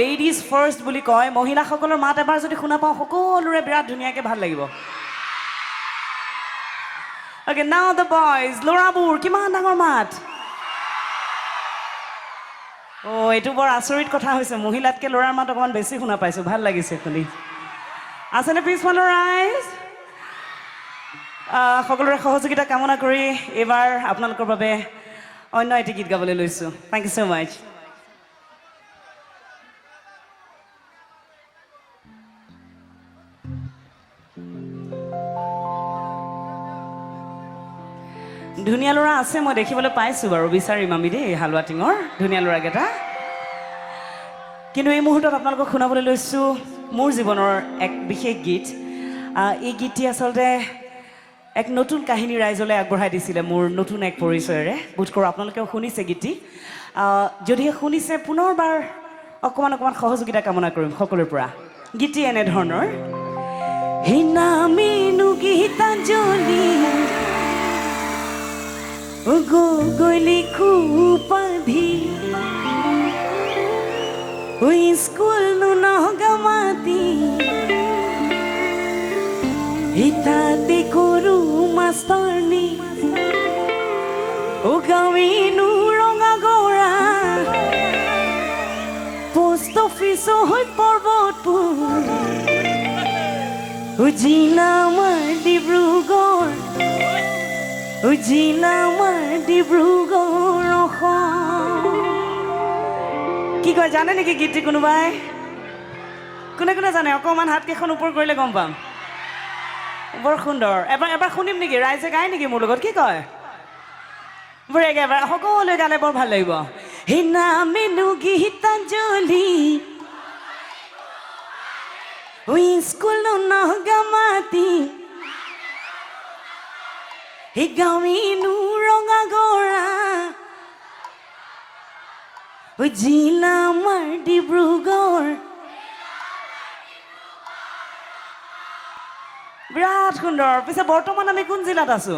Ladies first বুলি কয় মহিলাসকলৰ মাত এবাৰ যদি শুনা পাওঁ সকলোৰে বিৰাট ধুনীয়াকৈ ভাল লাগিব Okay, now the boys. ল'ৰাবোৰ কিমান ডাঙৰ মাত এইটো বৰ আচৰিত কথা হৈছে মহিলাতকৈ ল'ৰাৰ মাত অকণমান বেছি শুনা পাইছোঁ ভাল লাগিছে শুনি আছেনে পিছফালৰ ৰাইজ সকলোৰে সহযোগিতা কামনা কৰি এইবাৰ আপোনালোকৰ বাবে অন্য এটি গীত গাবলৈ লৈছোঁ থেংক ইউ ছ' মাছ ধুনীয়া ল'ৰা আছে মই দেখিবলৈ পাইছোঁ বাৰু বিচাৰিম আমি দেই হালোৱা টিঙৰ ধুনীয়া ল'ৰাকেইটা কিন্তু এই মুহূৰ্তত আপোনালোকক শুনাবলৈ লৈছোঁ মোৰ জীৱনৰ এক বিশেষ গীত এই গীতটি আচলতে এক নতুন কাহিনী ৰাইজলৈ আগবঢ়াই দিছিলে মোৰ নতুন এক পৰিচয়েৰে বোধ কৰোঁ আপোনালোকেও শুনিছে গীতটি যদিহে শুনিছে পুনৰবাৰ অকণমান সহযোগিতা কামনা কৰিম সকলোৰে পৰা গীতটি এনেধৰণৰ হে নামেনো গীতাঞ্জলি গলি খুপাধি স্কুল নগামাতি হিতাতে কৰো মাষ্টৰনি গাঁৱিনো ৰঙাগৰা পোষ্ট অফিচ হৈ পৰ্বতপুৰ জিলা আমাৰ ডিব্ৰুগড় জিলা আমাৰ ডিব্ৰুগড় কি কয় জানে নেকি গীতটি কোনোবাই কোনে কোনে জানে অকণমান হাতকেইখন ওপৰ কৰিলে গম পাম বৰ সুন্দৰ এবাৰ শুনিম নেকি ৰাইজে গায় নেকি মোৰ লগত কি কয় বঢ়িয়াকৈ এবাৰ সকলোৱে গালে বৰ ভাল লাগিব হে নামেনো গীতাঞ্জলি স্কুল নগামাতি গাঁৱিনো ৰঙাগৰা জিলা আমাৰ ডিব্ৰুগড় বিৰাট সুন্দৰ পিছে বৰ্তমান আমি কোন জিলাত আছো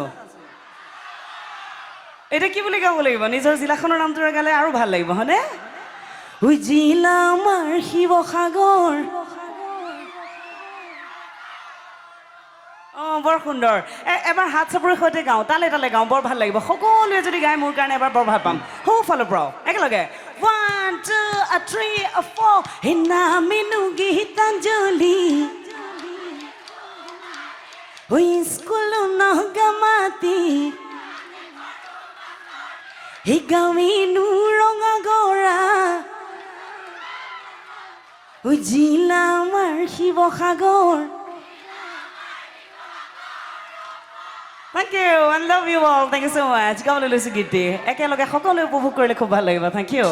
এতিয়া কি বুলি গাব লাগিব নিজৰ জিলাখনৰ নামটোৰে গালে আৰু ভাল লাগিব হয়নে জিলা আমাৰ শিৱসাগৰ বৰ সুন্দৰ এবাৰ হাত চাপৰিৰ সৈতে গাওঁ তালে তালে গাওঁ বৰ ভাল লাগিব সকলোৱে যদি গায় মোৰ কাৰণে এবাৰ বৰ ভাল পাম সোঁফালৰ পৰাও একেলগে 1 2 3 4 হে নামেনো গীতাঞ্জলি স্কুল নগামাতি গাঁৱিনো ৰঙাগৰা জিলা আমাৰ Sivasagar Thank you. I love you all. Thank you so much. গাবলৈ লৈছোঁ গীতটি একেলগে সকলোৱে উপভোগ কৰিলে খুব ভাল লাগিব Thank you.